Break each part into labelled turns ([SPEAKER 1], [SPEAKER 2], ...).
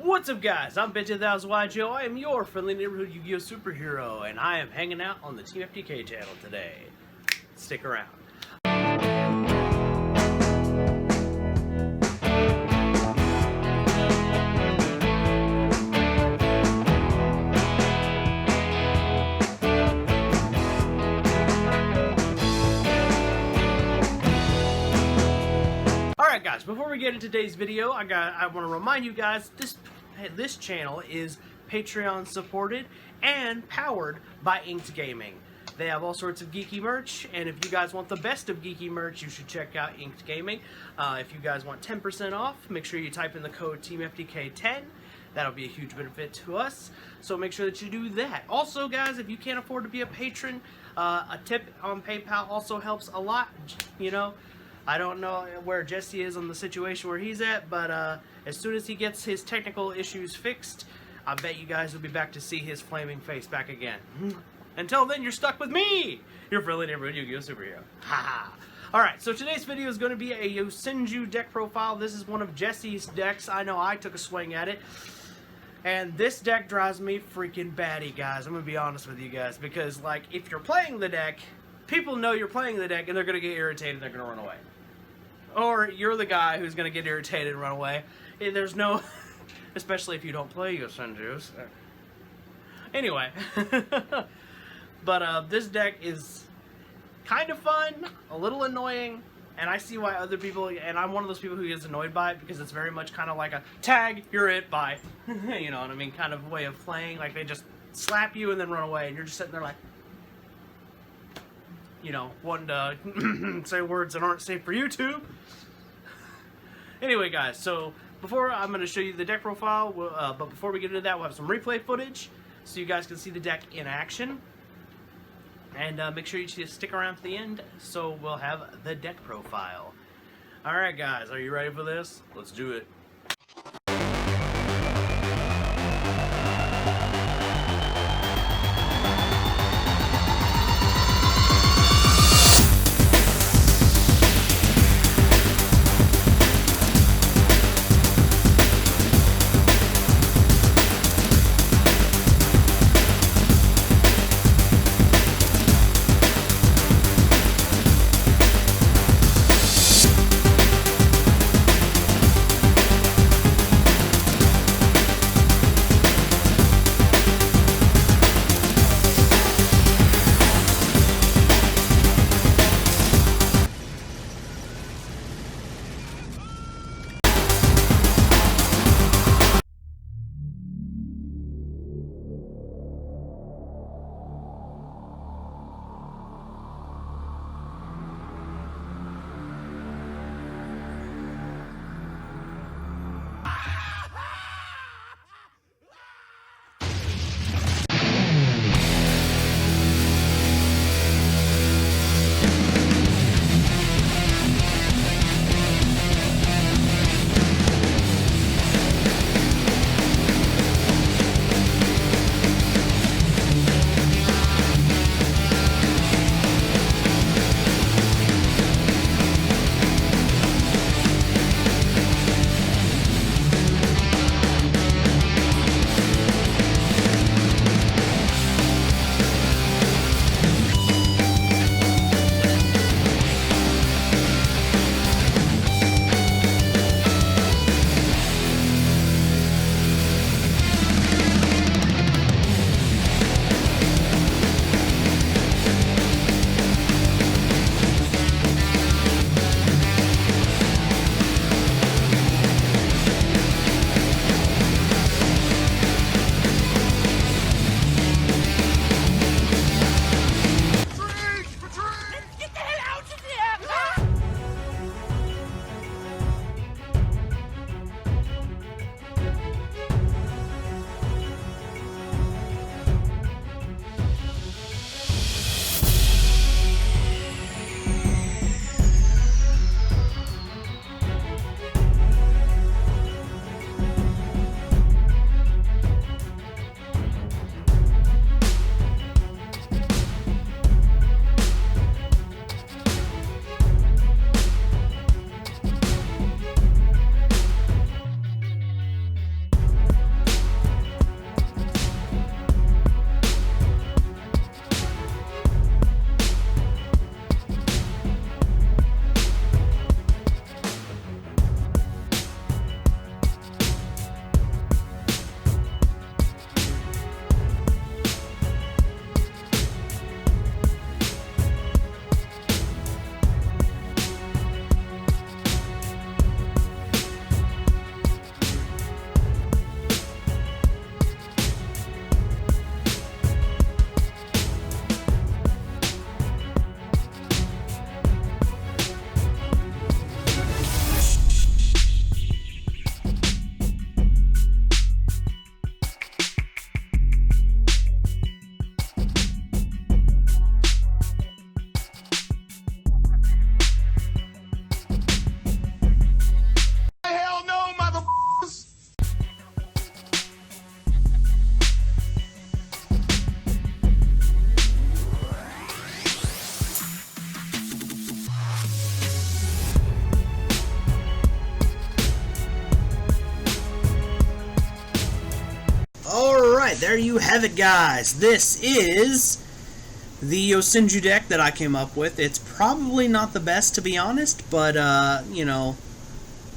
[SPEAKER 1] What's up, guys? I'm Ben10000YGO. I am your friendly neighborhood Yu-Gi-Oh! Superhero, and I am hanging out on the Team FTK channel today. Stick around. Alright guys, before we get into today's video, I want to remind you guys, this channel is Patreon supported and powered by Inked Gaming. They have all sorts of geeky merch, and if you guys want the best of geeky merch, you should check out Inked Gaming. If you guys want 10% off, make sure you type in the code TEAMFTK10. That'll be a huge benefit to us, so make sure that you do that. Also guys, if you can't afford to be a patron, a tip on PayPal also helps a lot, you know. I don't know where Jesse is on the situation where he's at, but as soon as he gets his technical issues fixed, I bet you guys will be back to see his flaming face back again. Until then, you're stuck with me, your friendly neighborhood Yu-Gi-Oh! Superhero. Haha. Alright, so today's video is going to be a Yosenju deck profile. This is one of Jesse's decks. I know I took a swing at it. And this deck drives me freaking batty, guys. I'm going to be honest with you guys. Because, like, if you're playing the deck, people know you're playing the deck and they're going to get irritated and they're going to run away. Or you're the guy who's going to get irritated and run away. There's no... especially if you don't play Yosenju. Anyway. But this deck is kind of fun, a little annoying, and I see why other people... and I'm one of those people who gets annoyed by it because it's very much kind of like a tag, you're it, bye. You know what I mean? Kind of way of playing. Like they just slap you and then run away and you're just sitting there like... you know, wanting to say words that aren't safe for YouTube. Anyway, guys, so I'm going to show you the deck profile, but before we get into that, we'll have some replay footage so you guys can see the deck in action. And make sure you just stick around to the end so we'll have the deck profile. Alright, guys, are you ready for this? Let's do it. Alright, there you have it, guys. This is the Yosenju deck that I came up with. It's probably not the best, to be honest, but, you know,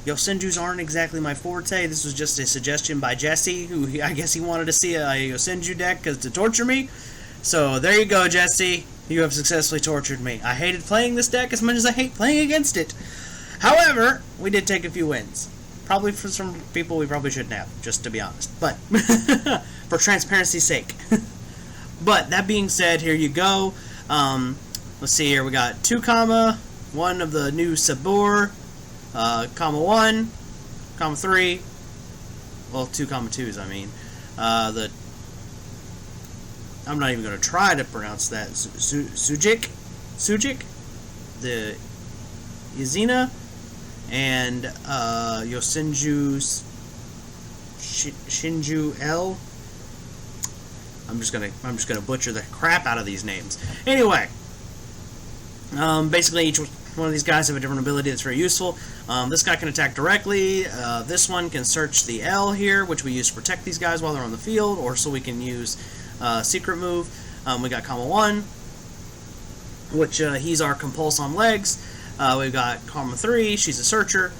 [SPEAKER 1] Yosenjus aren't exactly my forte. This was just a suggestion by Jesse, who I guess he wanted to see a Yosenju deck to torture me. So, there you go, Jesse. You have successfully tortured me. I hated playing this deck as much as I hate playing against it. However, we did take a few wins. Probably for some people we probably shouldn't have, just to be honest. But, for transparency's sake. But, that being said, here you go. Let's see here. We got 2 comma, 1 of the new Sabor, comma 1, comma 3. Well, 2 comma 2s, I mean. I'm not even going to try to pronounce that. Sujik? The Izina? And Yosenju's Shinju L. I'm just gonna butcher the crap out of these names. Anyway, basically each one of these guys have a different ability that's very useful. This guy can attack directly. This one can search the L here, which we use to protect these guys while they're on the field, or so we can use secret move. We got comma 1, which he's our compulse on legs. We've got comma 3, she's a searcher.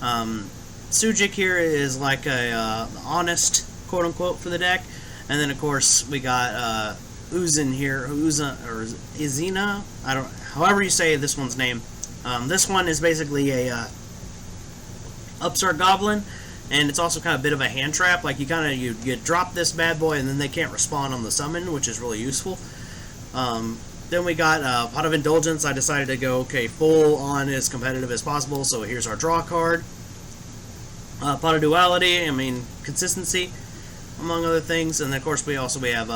[SPEAKER 1] Sujik here is like a honest, quote unquote, for the deck. And then of course we got Uzin here, or Izina, however you say this one's name. This one is basically a upstart goblin, and it's also kind of a bit of a hand trap. Like you drop this bad boy, and then they can't respond on the summon, which is really useful. Then we got Pot of Indulgence. I decided to go, full on as competitive as possible, so here's our draw card. Pot of Duality, consistency, among other things. And then, of course, we have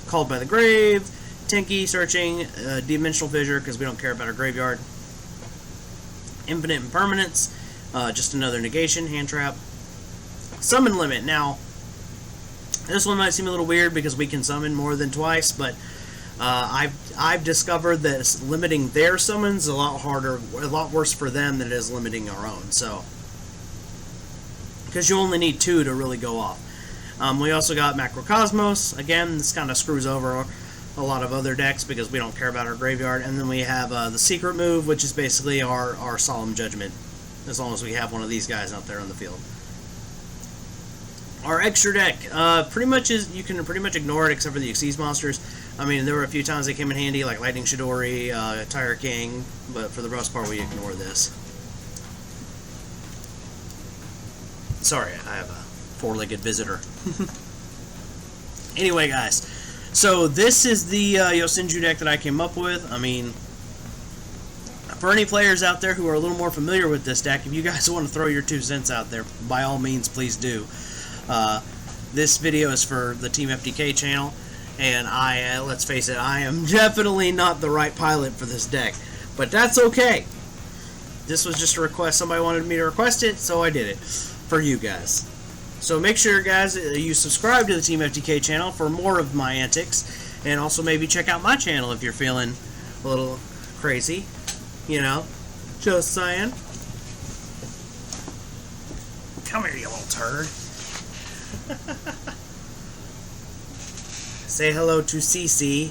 [SPEAKER 1] Called by the Grave, Tinky, Searching, Dimensional Fissure, because we don't care about our graveyard. Infinite Impermanence, just another negation, hand trap. Summon Limit. Now, this one might seem a little weird because we can summon more than twice, but I've discovered that limiting their summons is a lot harder, a lot worse for them than it is limiting our own. So, because you only need 2 to really go off. We also got Macrocosmos. Again, this kind of screws over a lot of other decks because we don't care about our graveyard. And then we have the secret move, which is basically our Solemn Judgment, as long as we have one of these guys out there on the field. Our extra deck, you can pretty much ignore it except for the Xyz monsters. There were a few times they came in handy, like Lightning Chidori, Tire King, but for the most part we ignore this. Sorry, I have a 4-legged visitor. Anyway, guys, so this is the Yosenju deck that I came up with. For any players out there who are a little more familiar with this deck, if you guys want to throw your 2 cents out there, by all means, please do. This video is for the Team FTK channel, and let's face it, I am definitely not the right pilot for this deck, but that's okay. This was just a request. Somebody wanted me to request it, so I did it for you guys. So make sure, guys, you subscribe to the Team FTK channel for more of my antics, and also maybe check out my channel if you're feeling a little crazy, just saying. Come here, you little turd. Say hello to CC,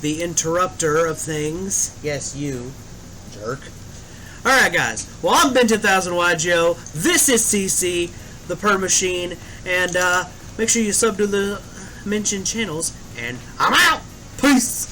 [SPEAKER 1] the interrupter of things. Yes, you, jerk. Alright, guys. Well, I'm Ben 10,000 YGO. This is CC, the Purr Machine. And make sure you sub to the mentioned channels. And I'm out! Peace!